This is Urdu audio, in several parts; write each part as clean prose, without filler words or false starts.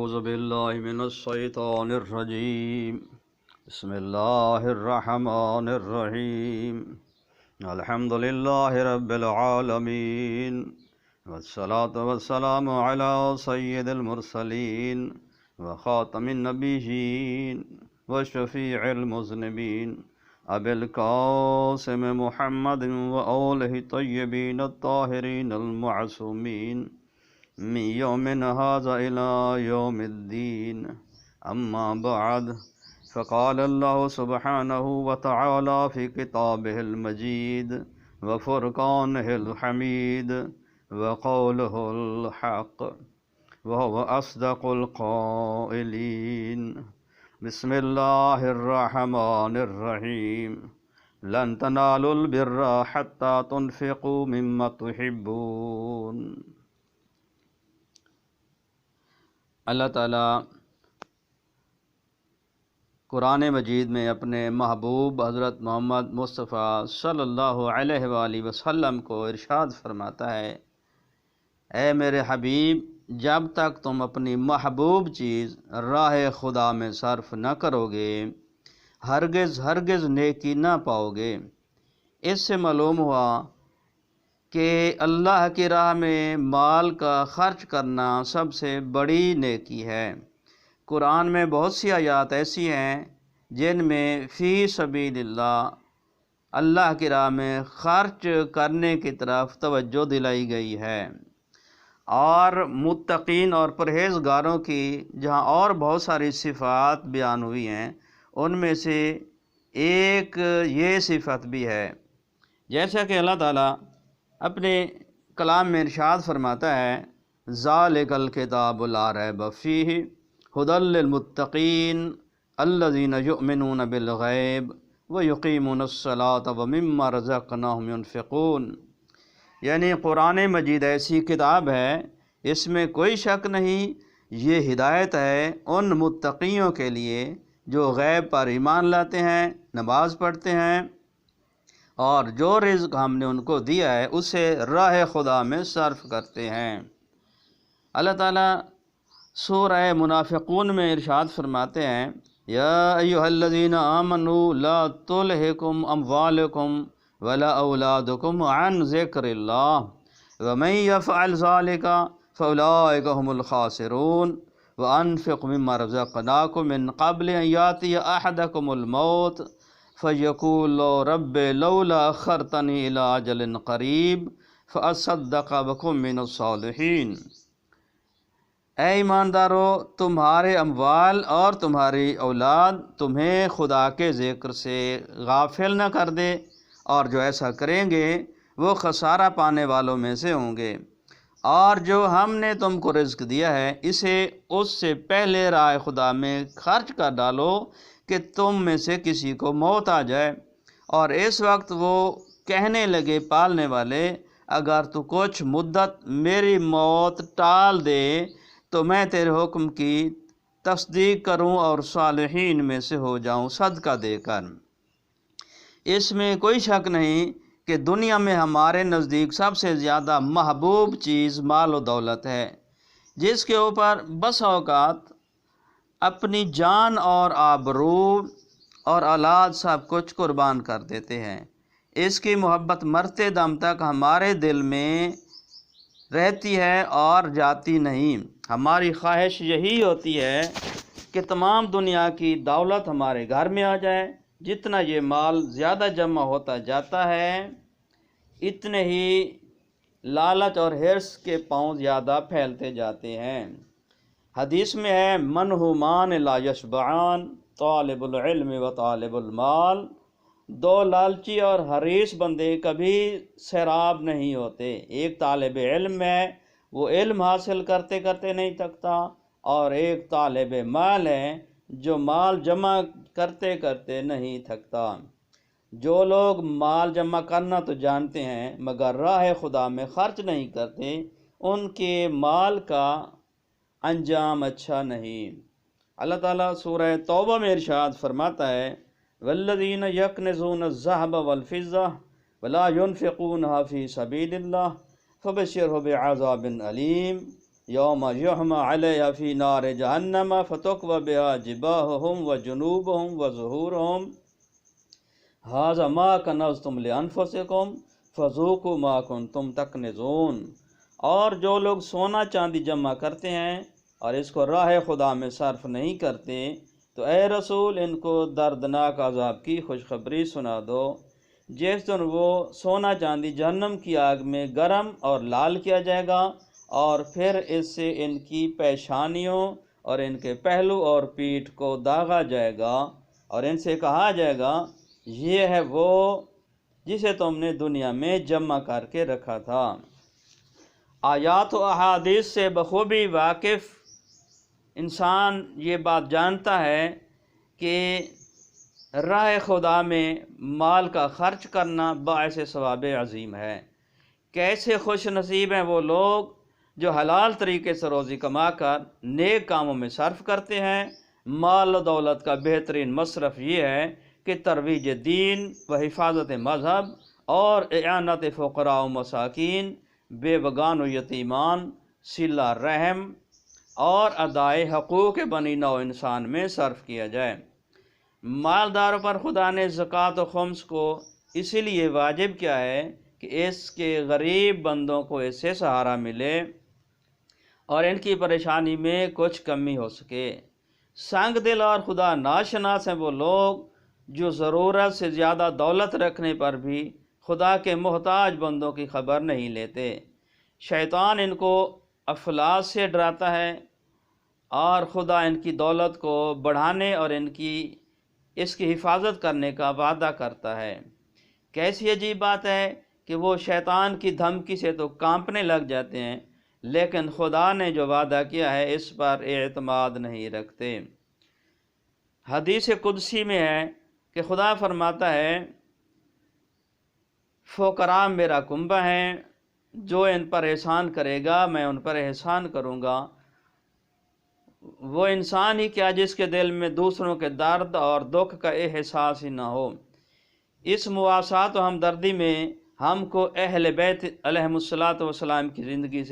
أعوذ بالله من الشيطان الرجيم بسم الله الرحمن الرحيم الحمد لله رب العالمين والصلاة والسلام على سيد المرسلين وخاتم النبيين وشفيع المذنبين أبي القاسم محمد وآله الطيبين الطاهرين المعصومين من يوم هذا إلى يوم الدين أما بعد فقال الله سبحانه وتعالى في كتابه المجيد وفرقانه الحميد وقوله الحق وهو أصدق القائلين بسم الله الرحمن الرحيم لن تنالوا البر حتى تنفقوا مما تحبون۔ اللہ تعالیٰ قرآن مجید میں اپنے محبوب حضرت محمد مصطفیٰ صلی اللہ علیہ وآلہ وسلم کو ارشاد فرماتا ہے، اے میرے حبیب، جب تک تم اپنی محبوب چیز راہ خدا میں صرف نہ کرو گے ہرگز ہرگز نیکی نہ پاؤ گے۔ اس سے معلوم ہوا کہ اللہ کی راہ میں مال کا خرچ کرنا سب سے بڑی نیکی ہے۔ قرآن میں بہت سی آیات ایسی ہیں جن میں فی سبیل اللہ کی راہ میں خرچ کرنے کی طرف توجہ دلائی گئی ہے، اور متقین اور پرہیزگاروں کی جہاں اور بہت ساری صفات بیان ہوئی ہیں ان میں سے ایک یہ صفت بھی ہے، جیسا کہ اللہ تعالیٰ اپنے کلام میں ارشاد فرماتا ہے، ذالک الکتاب لا ریب فیہ ھدی للمتقین الذین یؤمنون بالغیب ویقیمون الصلاۃ ومما رزقناہم ینفقون۔ یعنی قرآن مجید ایسی کتاب ہے، اس میں کوئی شک نہیں، یہ ہدایت ہے ان متقیوں کے لیے جو غیب پر ایمان لاتے ہیں، نماز پڑھتے ہیں، اور جو رزق ہم نے ان کو دیا ہے اسے راہ خدا میں صرف کرتے ہیں۔ اللہ تعالیٰ سورہ منافقون میں ارشاد فرماتے ہیں، یا ایھا الذین آمنوا لا تلھکم اموالکم ولا اولادکم عن ذکر اللہ ومن یفعل ذلک فاولئک هم الخاسرون وانفقوا مما رزقناکم من قبل ان یاتی احدکم الموت فیقول رب لولا اخرتنی الی اجل قریب فاصدق وکن من الصالحین۔ اے ایماندارو، تمہارے اموال اور تمہاری اولاد تمہیں خدا کے ذکر سے غافل نہ کر دے، اور جو ایسا کریں گے وہ خسارہ پانے والوں میں سے ہوں گے، اور جو ہم نے تم کو رزق دیا ہے اسے اس سے پہلے راہ خدا میں خرچ کر ڈالو کہ تم میں سے کسی کو موت آ جائے، اور اس وقت وہ کہنے لگے پالنے والے، اگر تو کچھ مدت میری موت ٹال دے تو میں تیرے حکم کی تصدیق کروں اور صالحین میں سے ہو جاؤں صدقہ دے کر۔ اس میں کوئی شک نہیں کہ دنیا میں ہمارے نزدیک سب سے زیادہ محبوب چیز مال و دولت ہے، جس کے اوپر بس اوقات اپنی جان اور آبرو اور اولاد سب کچھ قربان کر دیتے ہیں۔ اس کی محبت مرتے دم تک ہمارے دل میں رہتی ہے اور جاتی نہیں۔ ہماری خواہش یہی ہوتی ہے کہ تمام دنیا کی دولت ہمارے گھر میں آ جائے، جتنا یہ مال زیادہ جمع ہوتا جاتا ہے اتنے ہی لالچ اور حرص کے پاؤں زیادہ پھیلتے جاتے ہیں۔ حدیث میں ہے، منہومان لا یشبعان طالب العلم و طالب المال، دو لالچی اور حریص بندے کبھی سیراب نہیں ہوتے، ایک طالب علم ہے وہ علم حاصل کرتے کرتے نہیں تھکتا، اور ایک طالب مال ہے جو مال جمع کرتے کرتے نہیں تھکتا۔ جو لوگ مال جمع کرنا تو جانتے ہیں مگر راہ خدا میں خرچ نہیں کرتے، ان کے مال کا انجام اچھا نہیں۔ اللہ تعالیٰ سورہ توبہ میں ارشاد فرماتا ہے، والذین یکنزون الذھب والفضہ ولا ينفقونها فی سبیل اللہ فبشرہ بعذاب علیم یوم یحمى علیہا فی نار جہنم فتکوی بہا جباہہم وجنوبہم وظہورہم ھذا ما کنزتم لانفسکم فذوقوا ما کنتم تکنزون۔ اور جو لوگ سونا چاندی جمع کرتے ہیں اور اس کو راہ خدا میں صرف نہیں کرتے تو اے رسول ان کو دردناک عذاب کی خوشخبری سنا دو، جس دن وہ سونا چاندی جہنم کی آگ میں گرم اور لال کیا جائے گا، اور پھر اس سے ان کی پیشانیوں اور ان کے پہلو اور پیٹھ کو داغا جائے گا، اور ان سے کہا جائے گا یہ ہے وہ جسے تم نے دنیا میں جمع کر کے رکھا تھا۔ آیات و احادیث سے بخوبی واقف انسان یہ بات جانتا ہے کہ راہ خدا میں مال کا خرچ کرنا باعث ثواب عظیم ہے۔ کیسے خوش نصیب ہیں وہ لوگ جو حلال طریقے سے روزی کما کر نیک کاموں میں صرف کرتے ہیں۔ مال و دولت کا بہترین مصرف یہ ہے کہ ترویج دین و حفاظت مذہب اور اعانت فقراء و مساکین، بیوگان و یتیمان، صلہ رحم اور ادائے حقوق بنی نوع انسان میں صرف کیا جائے۔ مالداروں پر خدا نے زکوٰۃ و خمس کو اسی لیے واجب کیا ہے کہ اس کے غریب بندوں کو اس سے سہارا ملے اور ان کی پریشانی میں کچھ کمی ہو سکے۔ سنگ دل اور خدا ناشناس ہیں وہ لوگ جو ضرورت سے زیادہ دولت رکھنے پر بھی خدا کے محتاج بندوں کی خبر نہیں لیتے۔ شیطان ان کو افلاس سے ڈراتا ہے اور خدا ان کی دولت کو بڑھانے اور اس کی حفاظت کرنے کا وعدہ کرتا ہے۔ کیسی عجیب بات ہے کہ وہ شیطان کی دھمکی سے تو کانپنے لگ جاتے ہیں، لیکن خدا نے جو وعدہ کیا ہے اس پر اعتماد نہیں رکھتے۔ حدیث قدسی میں ہے کہ خدا فرماتا ہے فقراء میرا کنبہ ہیں، جو ان پر احسان کرے گا میں ان پر احسان کروں گا۔ وہ انسان ہی کیا جس کے دل میں دوسروں کے درد اور دکھ کا احساس ہی نہ ہو۔ اس مواسات و ہمدردی میں ہم کو اہل بیت علیہم السلام کی زندگی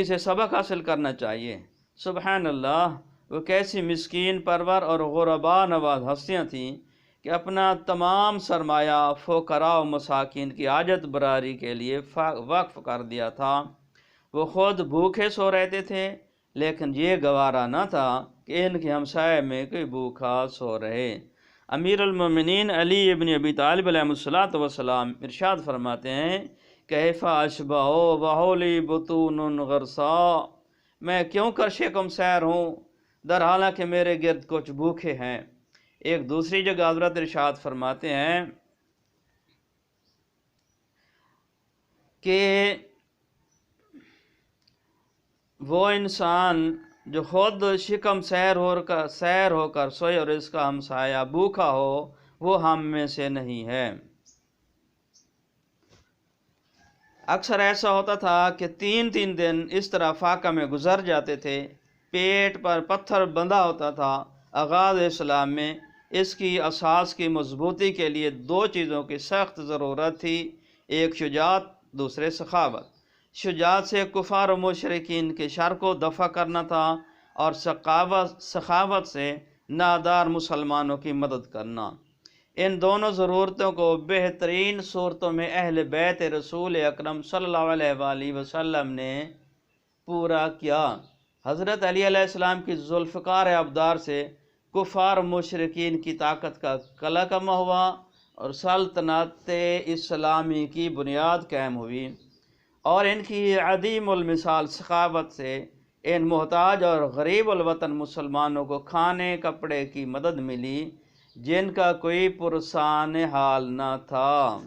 سے سبق حاصل کرنا چاہیے۔ سبحان اللہ، وہ کیسی مسکین پرور اور غربا نواز ہستیاں تھیں کہ اپنا تمام سرمایہ فقراء و مساکین کی حاجت براری کے لیے وقف کر دیا تھا۔ وہ خود بھوکے سو رہتے تھے، لیکن یہ گوارا نہ تھا کہ ان کے ہمسائے میں کوئی بھوکا سو رہے۔ امیر المومنین علی ابن ابی طالب علیہ السلام ارشاد فرماتے ہیں کیف اشبع وحولی بطون غرصاء، میں کیوں کر شکم سیر ہوں در حالانکہ میرے گرد کچھ بھوکے ہیں۔ ایک دوسری جگہ حضرت ارشاد فرماتے ہیں کہ وہ انسان جو خود شکم سیر ہو کر سوئے اور اس کا ہمسایہ بھوکا ہو وہ ہم میں سے نہیں ہے۔ اکثر ایسا ہوتا تھا کہ 3 دن اس طرح فاقہ میں گزر جاتے تھے، پیٹ پر پتھر بندھا ہوتا تھا۔ آغاز اسلام میں اس کی اساس کی مضبوطی کے لیے 2 چیزوں کی سخت ضرورت تھی، ایک شجاعت، دوسرے سخاوت۔ شجاعت سے کفار و مشرکین کے شر کو دفع کرنا تھا اور سخاوت سے نادار مسلمانوں کی مدد کرنا۔ ان دونوں ضرورتوں کو بہترین صورتوں میں اہل بیت رسول اکرم صلی اللہ علیہ وآلہ وسلم نے پورا کیا۔ حضرت علی علیہ السلام کی ذوالفقار ابدار سے کفار مشرکین کی طاقت کا کلا کما ہوا اور سلطنت اسلامی کی بنیاد قائم ہوئی، اور ان کی عدیم المثال سخاوت سے ان محتاج اور غریب الوطن مسلمانوں کو کھانے کپڑے کی مدد ملی جن کا کوئی پرسان حال نہ تھا۔